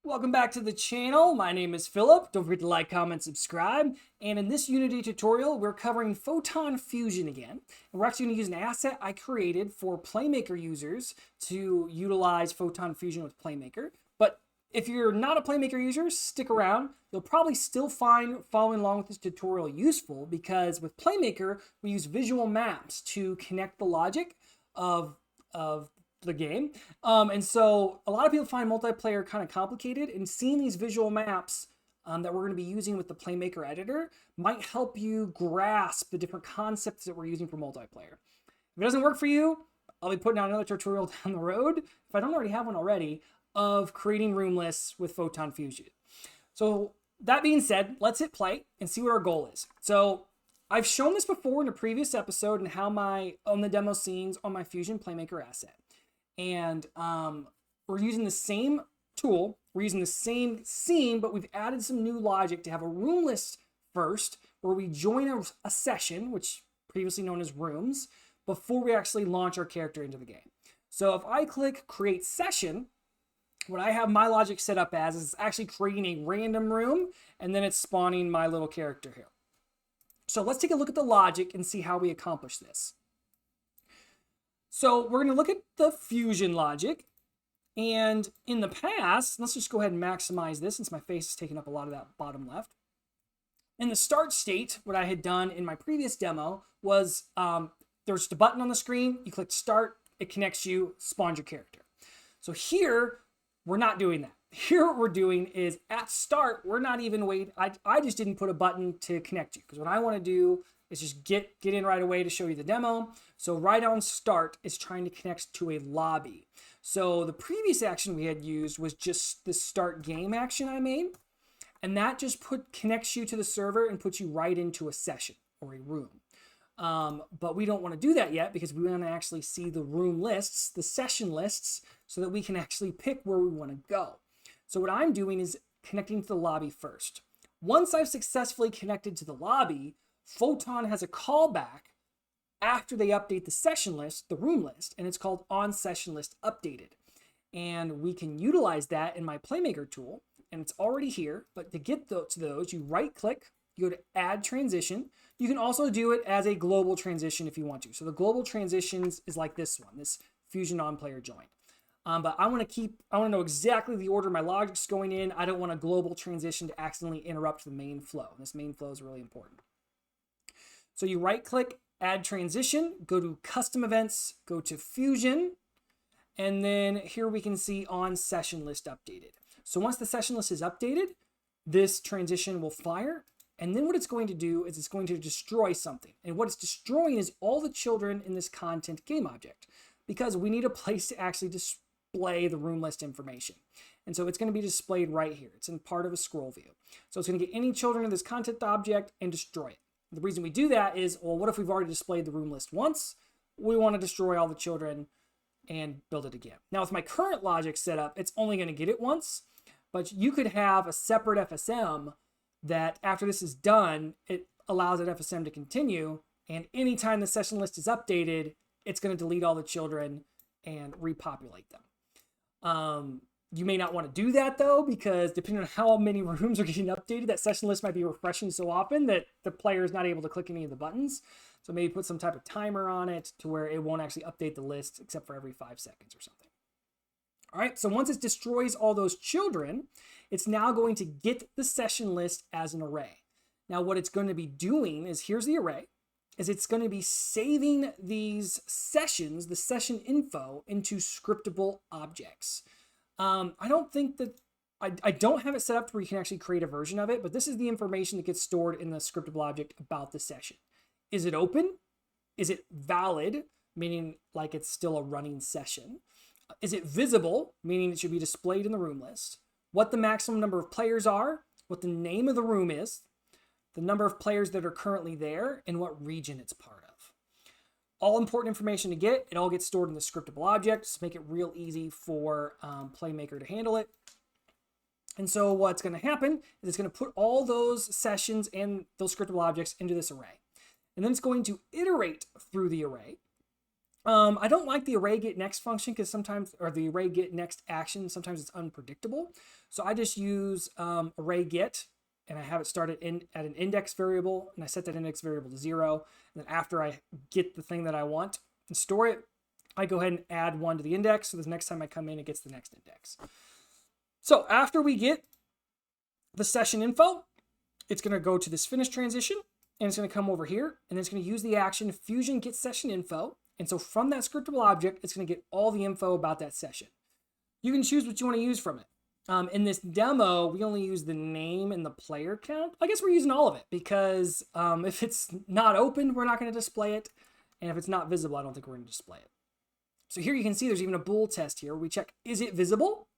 Welcome back to the channel. My name is Philip. Don't forget to like, comment, subscribe. And in this Unity tutorial, we're covering Photon Fusion again. And we're actually going to use an asset I created for Playmaker users to utilize Photon Fusion with Playmaker. But if you're not a Playmaker user, stick around. You'll probably still find following along with this tutorial useful because with Playmaker, we use visual maps to connect the logic of the game. And so a lot of people find multiplayer kind of complicated, and seeing these visual maps that we're going to be using with the Playmaker editor might help you grasp the different concepts that we're using for multiplayer. If it doesn't work for you, I'll be putting out another tutorial down the road, if I don't already have one already, of creating room lists with Photon Fusion. So that being said, let's hit play and see what our goal is. So I've shown this before in a previous episode and how my on the demo scenes on my Fusion Playmaker asset. And we're using the same tool, we're using the same scene, but we've added some new logic to have a room list first, where we join a session, which previously known as rooms, before we actually launch our character into the game. So if I click create session, what I have my logic set up as is actually creating a random room, and then it's spawning my little character here. So let's take a look at the logic and see how we accomplish this. So we're going to look at the fusion logic, and in the past, let's just go ahead and maximize this since my face is taking up a lot of that bottom left. In the start state, what I had done in my previous demo was there's just a button on the screen, you click start, it connects you, spawns your character. So here, we're not doing that. Here what we're doing is at start, we're not even waiting. I just didn't put a button to connect you because what I want to do is just get in right away to show you the demo. So right on start is trying to connect to a lobby. So the previous action we had used was just the start game action I made. And that just connects you to the server and puts you right into a session or a room. But we don't want to do that yet because we want to actually see the room lists, the session lists, so that we can actually pick where we want to go. So what I'm doing is connecting to the lobby first. Once I've successfully connected to the lobby, Photon has a callback after they update the session list, the room list, and it's called on session list updated. And we can utilize that in my Playmaker tool, and it's already here. But to get to those, you right click, you go to add transition. You can also do it as a global transition if you want to. So the global transitions is like this one, this Fusion on player join. But I want to know exactly the order my logic's going in. I don't want a global transition to accidentally interrupt the main flow. This main flow is really important. So you right click, add transition, go to custom events, go to Fusion, and then here we can see on session list updated. So once the session list is updated, this transition will fire. And then what it's going to do is it's going to destroy something. And what it's destroying is all the children in this content game object, because we need a place to actually display the room list information. And so it's going to be displayed right here. It's in part of a scroll view. So it's going to get any children in this content object and destroy it. The reason we do that is, well, what if we've already displayed the room list once? We want to destroy all the children and build it again. Now, with my current logic setup, it's only going to get it once, but you could have a separate FSM that after this is done, it allows that FSM to continue, and anytime the session list is updated, it's going to delete all the children and repopulate them. You may not want to do that though, because depending on how many rooms are getting updated, that session list might be refreshing so often that the player is not able to click any of the buttons. So maybe put some type of timer on it to where it won't actually update the list except for every 5 seconds or something. All right, so once it destroys all those children, it's now going to get the session list as an array. Now what it's going to be doing is, here's the array, is it's going to be saving these sessions, the session info, into scriptable objects. I don't think that, I don't have it set up to where you can actually create a version of it, but this is the information that gets stored in the scriptable object about the session. Is it open? Is it valid? Meaning like it's still a running session. Is it visible? Meaning it should be displayed in the room list. What the maximum number of players are, what the name of the room is, the number of players that are currently there, and what region it's part of. All important information to get. It all gets stored in the scriptable objects to make it real easy for Playmaker to handle it. And so what's going to happen is it's going to put all those sessions and those scriptable objects into this array. And then it's going to iterate through the array I don't like the array get next function because sometimes, or the array get next action, sometimes it's unpredictable. So I just use array get, and I have it started at an index variable, and I set that index variable to 0. And then after I get the thing that I want and store it, I go ahead and add 1 to the index. So the next time I come in, it gets the next index. So after we get the session info, it's going to go to this finish transition, and it's going to come over here, and it's going to use the action Fusion get session info. And so from that scriptable object, it's going to get all the info about that session. You can choose what you want to use from it. In this demo, we only use the name and the player count. I guess we're using all of it because if it's not open, we're not going to display it. And if it's not visible, I don't think we're going to display it. So here you can see there's even a bool test here. We check, is it visible?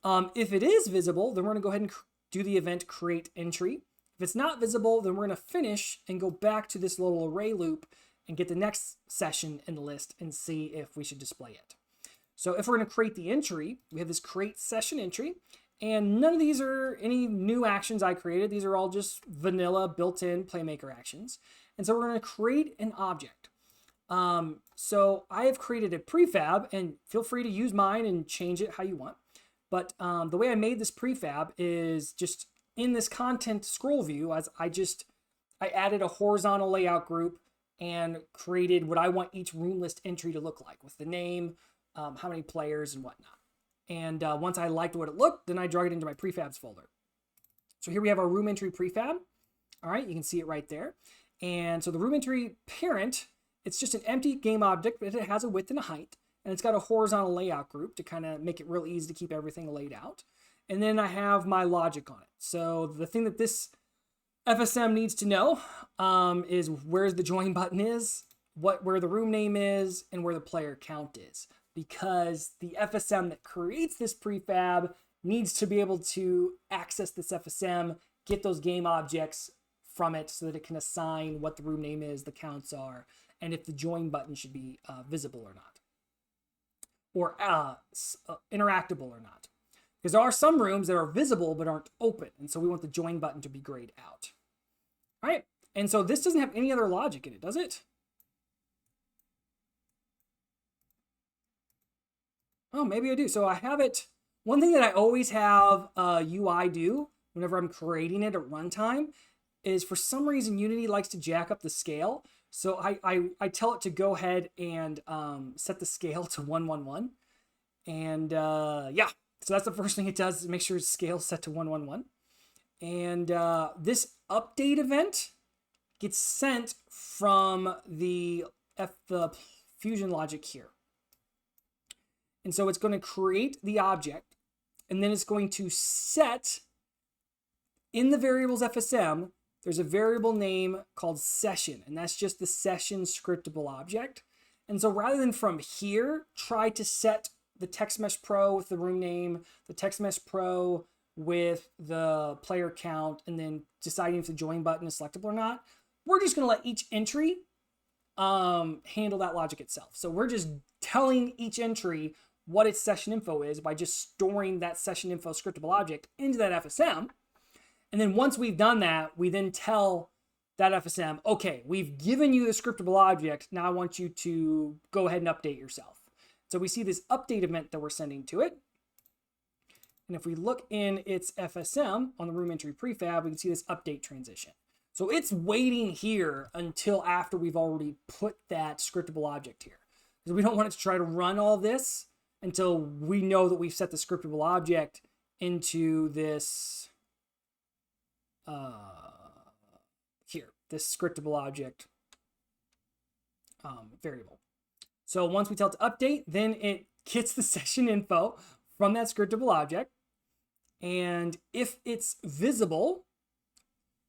If it is visible, then we're going to go ahead and do the event create entry. If it's not visible, then we're going to finish and go back to this little array loop and get the next session in the list and see if we should display it. So if we're going to create the entry, we have this create session entry, and none of these are any new actions I created. These are all just vanilla built-in Playmaker actions. And so we're going to create an object. So I have created a prefab, and feel free to use mine and change it how you want. But the way I made this prefab is just in this content scroll view, as I added a horizontal layout group and created what I want each room list entry to look like with the name, how many players and whatnot. And once I liked what it looked, then I drug it into my prefabs folder. So here we have our room entry prefab. All right, you can see it right there. And so the room entry parent, it's just an empty game object, but it has a width and a height. And it's got a horizontal layout group to kind of make it real easy to keep everything laid out. And then I have my logic on it. So the thing that this FSM needs to know is where the join button is, where the room name is, and where the player count is. Because the FSM that creates this prefab needs to be able to access this FSM, get those game objects from it so that it can assign what the room name is, the counts are, and if the join button should be visible or not, or interactable or not. Because there are some rooms that are visible but aren't open, and so we want the join button to be grayed out. All right, and so this doesn't have any other logic in it, does it? Oh, maybe I do. So I have it. One thing that I always have UI do whenever I'm creating it at runtime is for some reason Unity likes to jack up the scale. So I tell it to go ahead and set the scale to 111. And yeah, so that's the first thing it does, is make sure its scale is set to 111. And this update event gets sent from the Fusion logic here. And so it's going to create the object, and then it's going to set in the variables FSM, there's a variable name called session, and that's just the session scriptable object. And so rather than from here, try to set the text mesh pro with the room name, the text mesh pro with the player count, and then deciding if the join button is selectable or not, we're just going to let each entry handle that logic itself. So we're just telling each entry what its session info is by just storing that session info scriptable object into that FSM. And then once we've done that, we then tell that FSM, okay, we've given you the scriptable object. Now I want you to go ahead and update yourself. So we see this update event that we're sending to it. And if we look in its FSM on the room entry prefab, we can see this update transition. So it's waiting here until after we've already put that scriptable object here. Because we don't want it to try to run all this until we know that we've set the scriptable object into this here, this scriptable object variable. So once we tell it to update, then it gets the session info from that scriptable object. And if it's visible,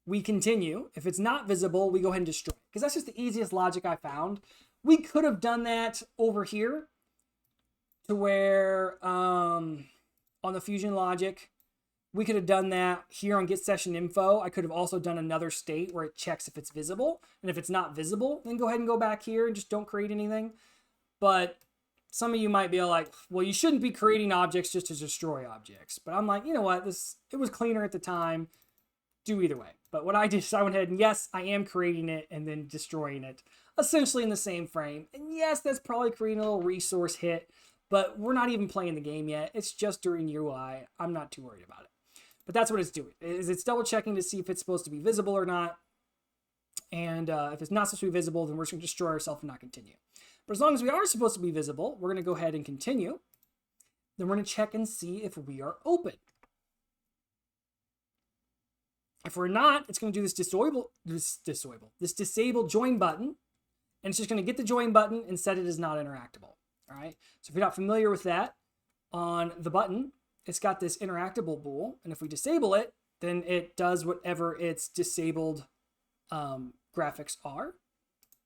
we continue. If it's not visible, we go ahead and destroy it. Because that's just the easiest logic I found. We could have done that over here to where on the Fusion logic, we could have done that here on get session info. I could have also done another state where it checks if it's visible. And if it's not visible, then go ahead and go back here and just don't create anything. But some of you might be like, well, you shouldn't be creating objects just to destroy objects. But I'm like, you know what? It was cleaner at the time. Do either way. But what I did is I went ahead and yes, I am creating it and then destroying it. essentially in the same frame. And yes, that's probably creating a little resource hit, but we're not even playing the game yet. It's just during UI. I'm not too worried about it. But that's what it's doing. It's double checking to see if it's supposed to be visible or not. And if it's not supposed to be visible, then we're just going to destroy ourselves and not continue. But as long as we are supposed to be visible, we're going to go ahead and continue. Then we're going to check and see if we are open. If we're not, it's going to do this disable join button. And it's just going to get the join button and set it as not interactable. All right. So if you're not familiar with that, on the button, it's got this interactable bool. And if we disable it, then it does whatever its disabled graphics are.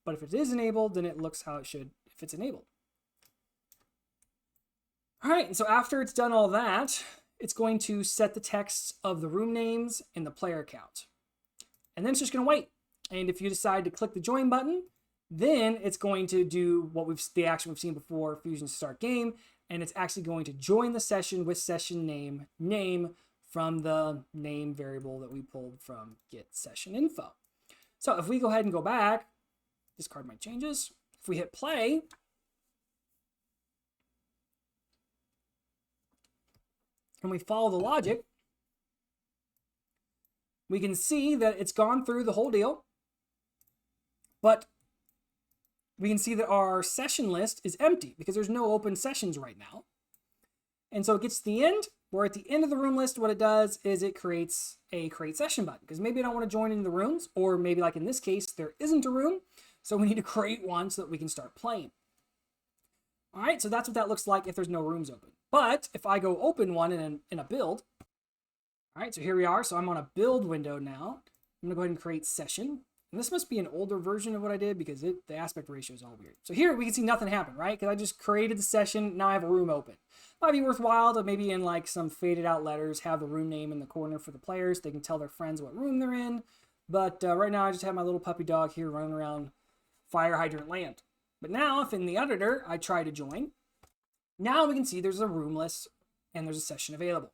But if it is enabled, then it looks how it should if it's enabled. All right. And so after it's done all that, it's going to set the texts of the room names and the player count. And then it's just going to wait. And if you decide to click the join button, then it's going to do the action we've seen before, Fusion start game, and it's actually going to join the session with session name from the name variable that we pulled from get session info. So if we go ahead and go back, discard my changes. If we hit play, and we follow the logic, we can see that it's gone through the whole deal, but we can see that our session list is empty because there's no open sessions right now. And so it gets to the end, where at the end of the room list, what it does is it creates a create session button, because maybe I don't want to join into the rooms, or maybe like in this case, there isn't a room. So we need to create one so that we can start playing. All right, so that's what that looks like if there's no rooms open. But if I go open one in a build, all right, so here we are. So I'm on a build window now. I'm gonna go ahead and create session. And this must be an older version of what I did because the aspect ratio is all weird. So here we can see nothing happen, right? Because I just created the session. Now I have a room open. Might be worthwhile to maybe in like some faded out letters have the room name in the corner for the players. They can tell their friends what room they're in. But right now I just have my little puppy dog here running around Fire Hydrant Land. But now if in the editor I try to join, now we can see there's a room list and there's a session available.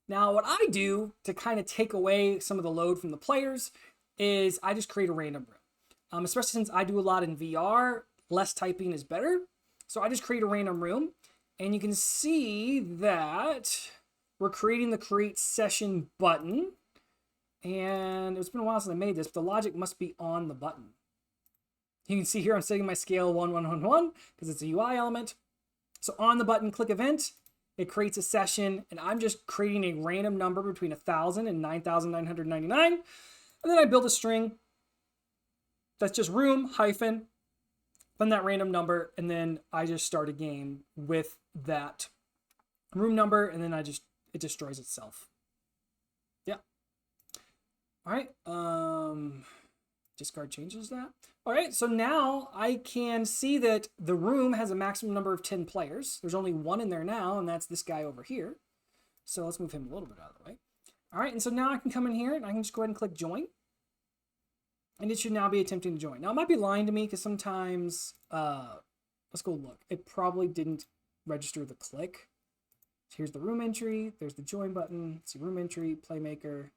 Now what I do to kind of take away some of the load from the players is I just create a random room. Especially since I do a lot in VR, less typing is better. So I just create a random room, and you can see that we're creating the create session button. And it's been a while since I made this, but the logic must be on the button. You can see here I'm setting my scale 1, 1, 1, 1 because it's a UI element. So on the button, click event, it creates a session, and I'm just creating a random number between 1,000 and 9,999. And then I build a string that's just room hyphen, then that random number, and then I just start a game with that room number, and then it destroys itself. Yeah. All right. Discard changes that. All right. So now I can see that the room has a maximum number of 10 players. There's only one in there now, and that's this guy over here. So let's move him a little bit out of the way. All right, and so now I can come in here and I can just go ahead and click join. And it should now be attempting to join. Now it might be lying to me because sometimes, let's go look. It probably didn't register the click. So here's the room entry. There's the join button. See room entry, Playmaker.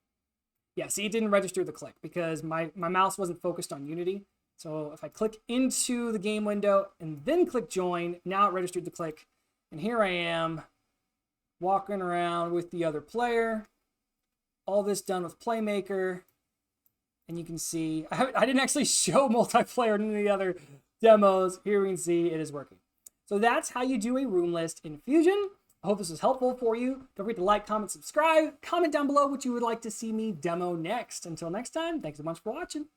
Yeah, see it didn't register the click because my mouse wasn't focused on Unity. So if I click into the game window and then click join, now it registered the click. And here I am walking around with the other player. All this done with Playmaker, and you can see, I didn't actually show multiplayer in any other demos. Here we can see it is working. So that's how you do a room list in Fusion. I hope this was helpful for you. Don't forget to like, comment, subscribe. Comment down below what you would like to see me demo next. Until next time, thanks so much for watching.